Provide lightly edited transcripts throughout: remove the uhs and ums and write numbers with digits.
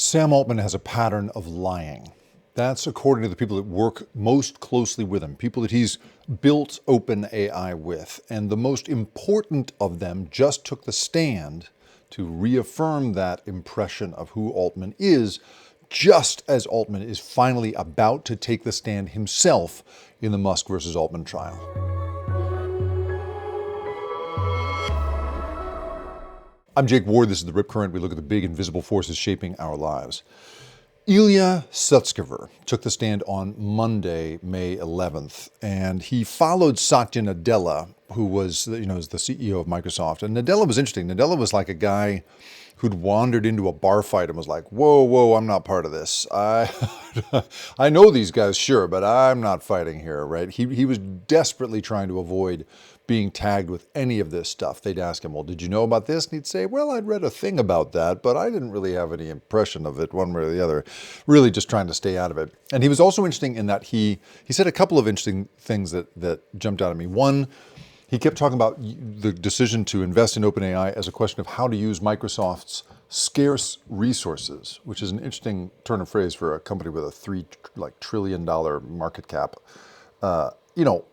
Sam Altman has a pattern of lying. That's according to the people that work most closely with him, people that he's built OpenAI with. And the most important of them just took the stand to reaffirm that impression of who Altman is, just as Altman is finally about to take the stand himself in the Musk versus Altman trial. I'm Jake Ward. This is The Rip Current. We look at the big invisible forces shaping our lives. Ilya Sutskever took the stand on Monday, May 11th, and he followed Satya Nadella, who was, is the CEO of Microsoft. And Nadella was interesting. Nadella was like a guy who'd wandered into a bar fight and was like, whoa, I'm not part of this. I know these guys, sure, but I'm not fighting here, right? He was desperately trying to avoid being tagged with any of this stuff. They'd ask him, well, did you know about this? And he'd say, well, I'd read a thing about that, but I didn't really have any impression of it one way or the other, really just trying to stay out of it. And he was also interesting in that he said a couple of interesting things that jumped out at me. One, he kept talking about the decision to invest in OpenAI as a question of how to use Microsoft's scarce resources, which is an interesting turn of phrase for a company with a $3 trillion market cap.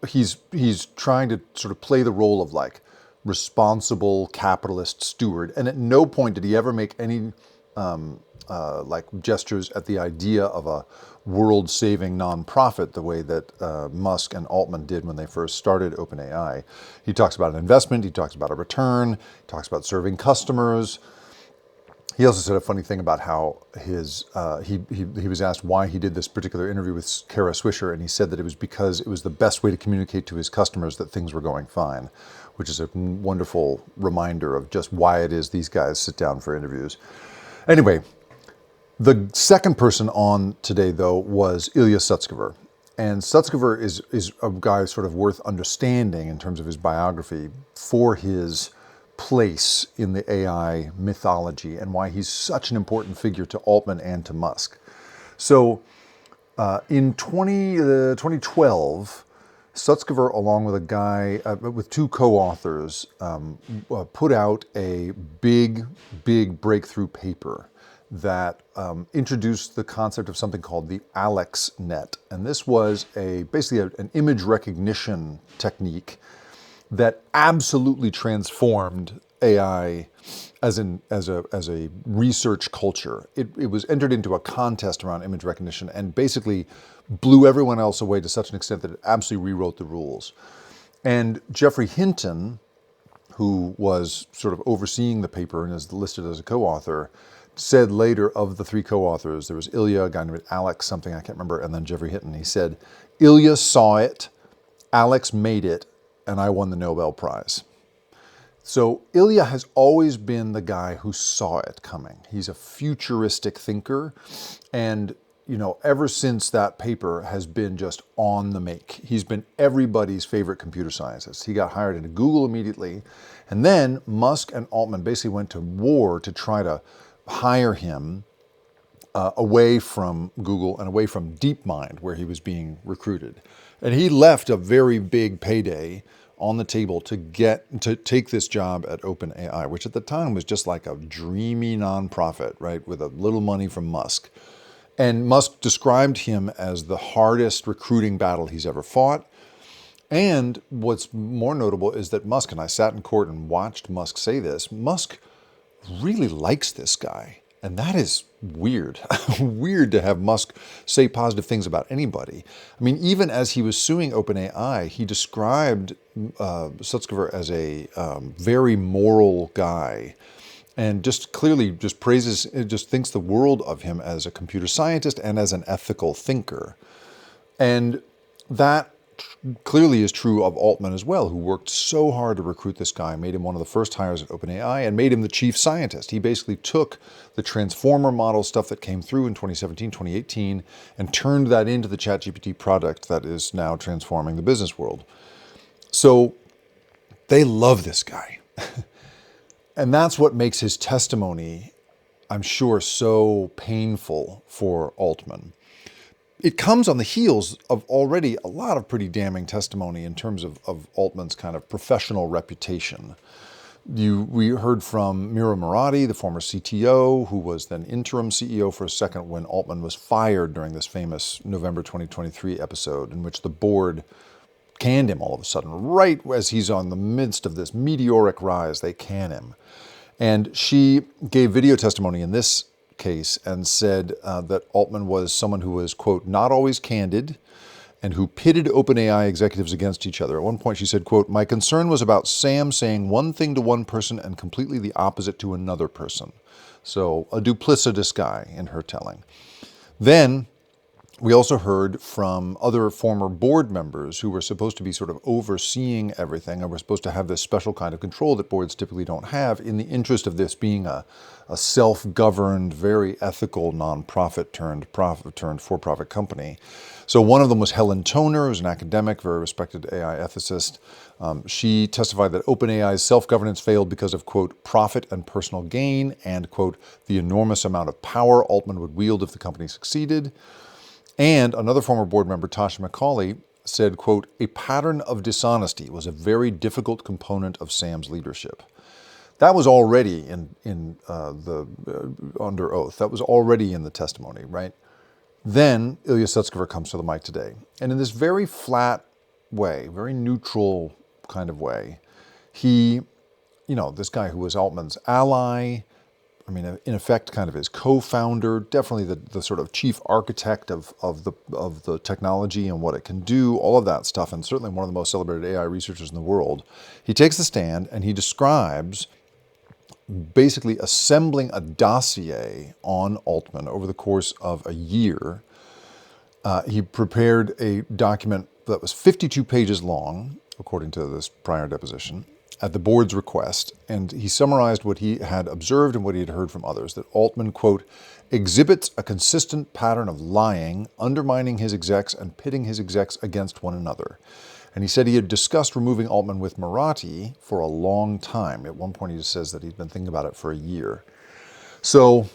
He's trying to sort of play the role of like responsible capitalist steward. And at no point did he ever make any gestures at the idea of a world-saving nonprofit the way that Musk and Altman did when they first started OpenAI. He talks about an investment, he talks about a return, he talks about serving customers. He also said a funny thing about how he was asked why he did this particular interview with Kara Swisher, and he said that it was because it was the best way to communicate to his customers that things were going fine, which is a wonderful reminder of just why it is these guys sit down for interviews. Anyway, the second person on today, though, was Ilya Sutskever. And Sutskever is a guy sort of worth understanding in terms of his biography for his place in the AI mythology and why he's such an important figure to Altman and to Musk. So in 2012, Sutskever, along with a guy, with two co-authors, put out a big breakthrough paper that introduced the concept of something called the AlexNet. And this was basically an image recognition technique that absolutely transformed AI as a research culture. It was entered into a contest around image recognition and basically blew everyone else away to such an extent that it absolutely rewrote the rules. And Geoffrey Hinton, who was sort of overseeing the paper and is listed as a co-author, said later of the three co-authors, there was Ilya, a guy named Alex something, I can't remember, and then Geoffrey Hinton. He said, Ilya saw it, Alex made it, and I won the Nobel Prize. So Ilya has always been the guy who saw it coming. He's a futuristic thinker, and ever since that paper has been just on the make. He's been everybody's favorite computer scientist. He got hired into Google immediately, and then Musk and Altman basically went to war to try to hire him away from Google and away from DeepMind, where he was being recruited. And he left a very big payday on the table to take this job at OpenAI, which at the time was just like a dreamy nonprofit, right, with a little money from Musk. And Musk described him as the hardest recruiting battle he's ever fought. And what's more notable is that Musk, and I sat in court and watched Musk say this, Musk really likes this guy. And that is weird. Weird to have Musk say positive things about anybody. I mean, even as he was suing OpenAI, he described Sutskever as a very moral guy and just clearly just praises, just thinks the world of him as a computer scientist and as an ethical thinker. And that clearly is true of Altman as well, who worked so hard to recruit this guy, made him one of the first hires at OpenAI, and made him the chief scientist. He basically took the transformer model stuff that came through in 2017, 2018, and turned that into the ChatGPT product that is now transforming the business world. So they love this guy. And that's what makes his testimony, I'm sure, so painful for Altman. It comes on the heels of already a lot of pretty damning testimony in terms of Altman's kind of professional reputation. We heard from Mira Murati, the former CTO, who was then interim CEO for a second when Altman was fired during this famous November 2023 episode in which the board canned him all of a sudden. Right as he's on the midst of this meteoric rise, they can him. And she gave video testimony in this case and said that Altman was someone who was, quote, not always candid, and who pitted OpenAI executives against each other. At one point she said, quote, my concern was about Sam saying one thing to one person and completely the opposite to another person. So a duplicitous guy in her telling. Then we also heard from other former board members who were supposed to be sort of overseeing everything and were supposed to have this special kind of control that boards typically don't have in the interest of this being a self-governed, very ethical nonprofit turned for-profit company. So one of them was Helen Toner, who's an academic, very respected AI ethicist. She testified that OpenAI's self-governance failed because of, quote, profit and personal gain and, quote, the enormous amount of power Altman would wield if the company succeeded. And another former board member, Tasha McCauley, said, quote, a pattern of dishonesty was a very difficult component of Sam's leadership. That was already under oath. That was already in the testimony, right? Then Ilya Sutskever comes to the mic today. And in this very flat way, very neutral kind of way, he, this guy who was Altman's ally, in effect, kind of his co-founder, definitely the sort of chief architect of the technology and what it can do, all of that stuff, and certainly one of the most celebrated AI researchers in the world. He takes the stand and he describes basically assembling a dossier on Altman over the course of a year. He prepared a document that was 52 pages long, according to this prior deposition, at the board's request, and he summarized what he had observed and what he had heard from others, that Altman, quote, exhibits a consistent pattern of lying, undermining his execs, and pitting his execs against one another. And he said he had discussed removing Altman with Murati for a long time. At one point he just says that he'd been thinking about it for a year. So,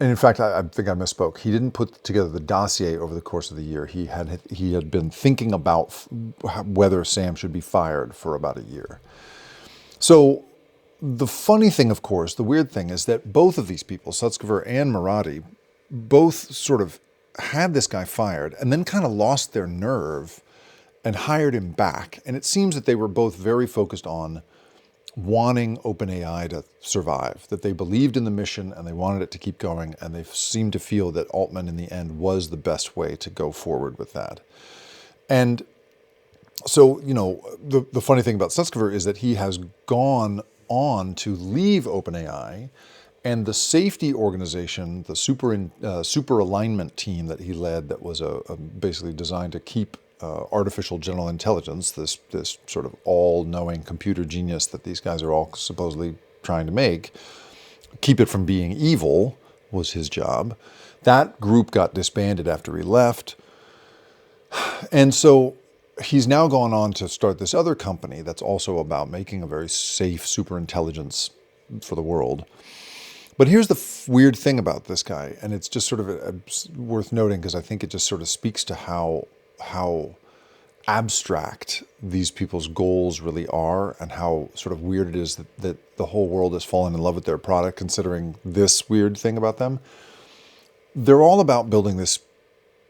and in fact, I think I misspoke. He didn't put together the dossier over the course of the year. He had been thinking about whether Sam should be fired for about a year. So the funny thing, of course, the weird thing is that both of these people, Sutskever and Murati, both sort of had this guy fired and then kind of lost their nerve and hired him back. And it seems that they were both very focused on wanting OpenAI to survive, that they believed in the mission and they wanted it to keep going. And they seemed to feel that Altman in the end was the best way to go forward with that. And so, the funny thing about Sutskever is that he has gone on to leave OpenAI, and the safety organization, the super alignment team that he led, that was basically designed to keep artificial general intelligence, this sort of all-knowing computer genius that these guys are all supposedly trying to make, keep it from being evil was his job. That group got disbanded after he left, and so he's now gone on to start this other company that's also about making a very safe superintelligence for the world. But here's the weird thing about this guy, and it's just sort of worth noting because I think it just sort of speaks to how abstract these people's goals really are and how sort of weird it is that the whole world has fallen in love with their product, considering this weird thing about them. They're all about building this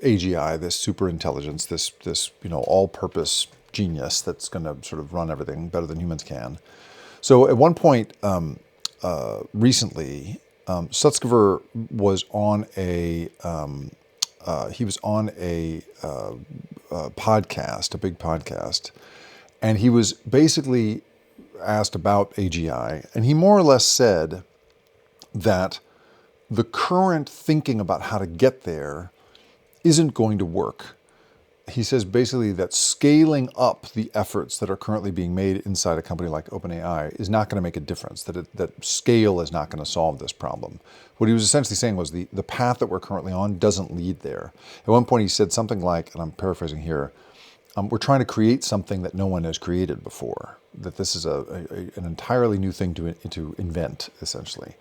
AGI, this super intelligence, this all-purpose genius that's going to sort of run everything better than humans can. So at one point recently, Sutskever was on a podcast, a big podcast, and he was basically asked about AGI, and he more or less said that the current thinking about how to get there isn't going to work. He says basically that scaling up the efforts that are currently being made inside a company like OpenAI is not going to make a difference, that scale is not going to solve this problem. What he was essentially saying was the path that we're currently on doesn't lead there. At one point he said something like, and I'm paraphrasing here, we're trying to create something that no one has created before, that this is an entirely new thing to invent, essentially.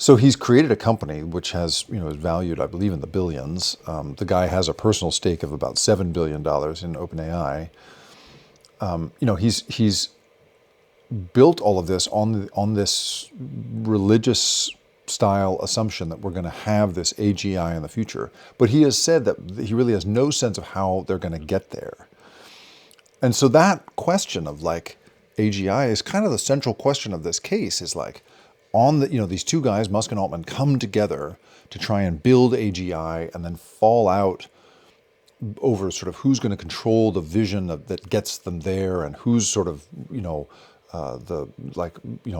So he's created a company which has, is valued, I believe, in the billions. The guy has a personal stake of about $7 billion in OpenAI. He's built all of this on this religious style assumption that we're going to have this AGI in the future. But he has said that he really has no sense of how they're going to get there. And so that question of like AGI is kind of the central question of this case, is like, on the, these two guys, Musk and Altman, come together to try and build AGI and then fall out over sort of who's going to control the vision that gets them there, and who's sort of,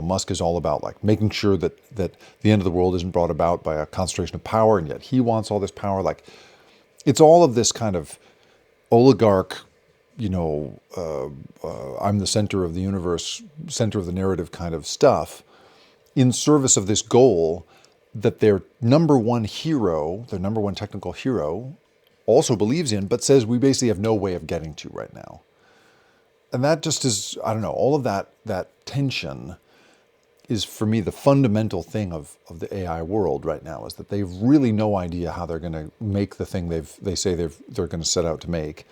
Musk is all about like making sure that the end of the world isn't brought about by a concentration of power, and yet he wants all this power. Like, it's all of this kind of oligarch, I'm the center of the universe, center of the narrative kind of stuff, in service of this goal that their number one hero, their number one technical hero, also believes in, but says we basically have no way of getting to right now. And that just is, I don't know, all of that tension is, for me, the fundamental thing of the AI world right now, is that they've really no idea how they're going to make the thing they say they're going to set out to make.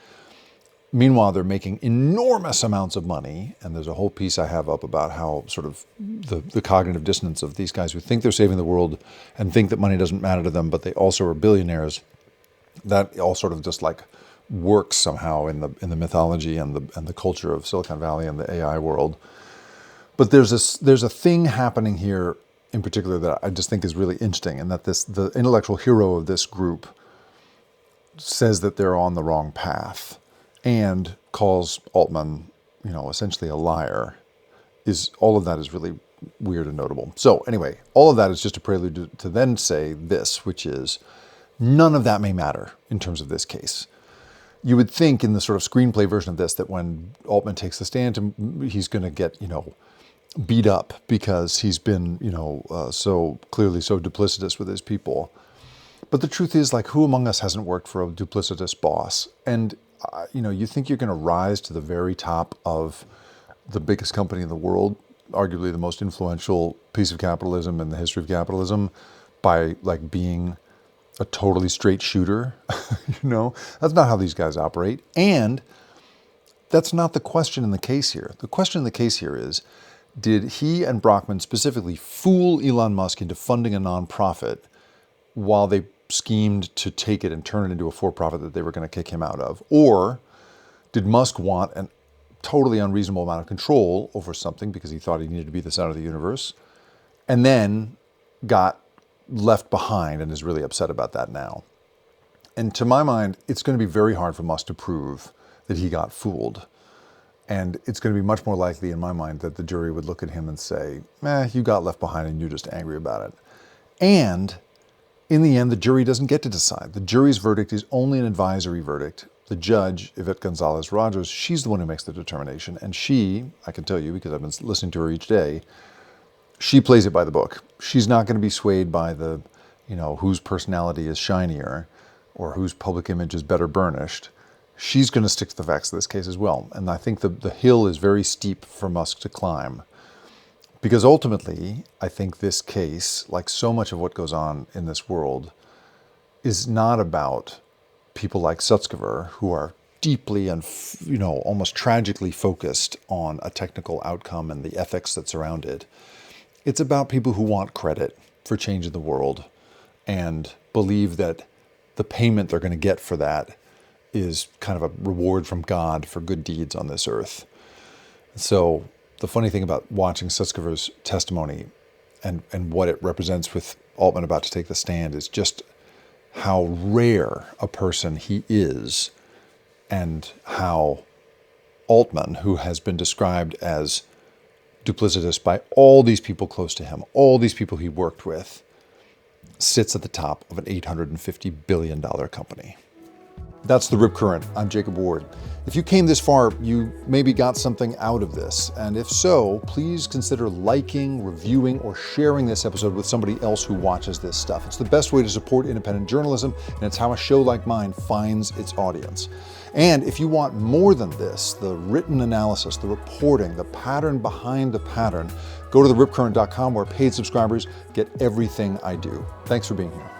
Meanwhile, they're making enormous amounts of money, and there's a whole piece I have up about how sort of the cognitive dissonance of these guys who think they're saving the world and think that money doesn't matter to them, but they also are billionaires. That all sort of just like works somehow in the mythology and the culture of Silicon Valley and the AI world. But there's a thing happening here in particular that I just think is really interesting, and that the intellectual hero of this group says that they're on the wrong path, and calls Altman, essentially a liar. All of that is really weird and notable. So anyway, all of that is just a prelude to then say this, which is, none of that may matter in terms of this case. You would think in the sort of screenplay version of this that when Altman takes the stand, he's going to get, beat up because he's been, so clearly so duplicitous with his people. But the truth is, like, who among us hasn't worked for a duplicitous boss? And you think you're going to rise to the very top of the biggest company in the world, arguably the most influential piece of capitalism in the history of capitalism, by like being a totally straight shooter? That's not how these guys operate. And that's not the question in the case here. The question in the case here is, did he and Brockman specifically fool Elon Musk into funding a nonprofit while they schemed to take it and turn it into a for-profit that they were going to kick him out of? Or did Musk want a totally unreasonable amount of control over something because he thought he needed to be the center of the universe, and then got left behind and is really upset about that now? And to my mind, it's going to be very hard for Musk to prove that he got fooled. And it's going to be much more likely, in my mind, that the jury would look at him and say, you got left behind and you're just angry about it. And in the end, the jury doesn't get to decide. The jury's verdict is only an advisory verdict. The judge, Yvette Gonzalez-Rogers, she's the one who makes the determination. And she, I can tell you because I've been listening to her each day, she plays it by the book. She's not going to be swayed by the, whose personality is shinier or whose public image is better burnished. She's going to stick to the facts of this case as well. And I think the hill is very steep for Musk to climb. Because ultimately, I think this case, like so much of what goes on in this world, is not about people like Sutskever, who are deeply and, almost tragically focused on a technical outcome and the ethics that surround it. It's about people who want credit for changing the world and believe that the payment they're going to get for that is kind of a reward from God for good deeds on this earth. So the funny thing about watching Sutskever's testimony and what it represents with Altman about to take the stand is just how rare a person he is, and how Altman, who has been described as duplicitous by all these people close to him, all these people he worked with, sits at the top of an $850 billion company. That's The Rip Current. I'm Jacob Ward. If you came this far, you maybe got something out of this. And if so, please consider liking, reviewing, or sharing this episode with somebody else who watches this stuff. It's the best way to support independent journalism, and it's how a show like mine finds its audience. And if you want more than this, the written analysis, the reporting, the pattern behind the pattern, go to theripcurrent.com, where paid subscribers get everything I do. Thanks for being here.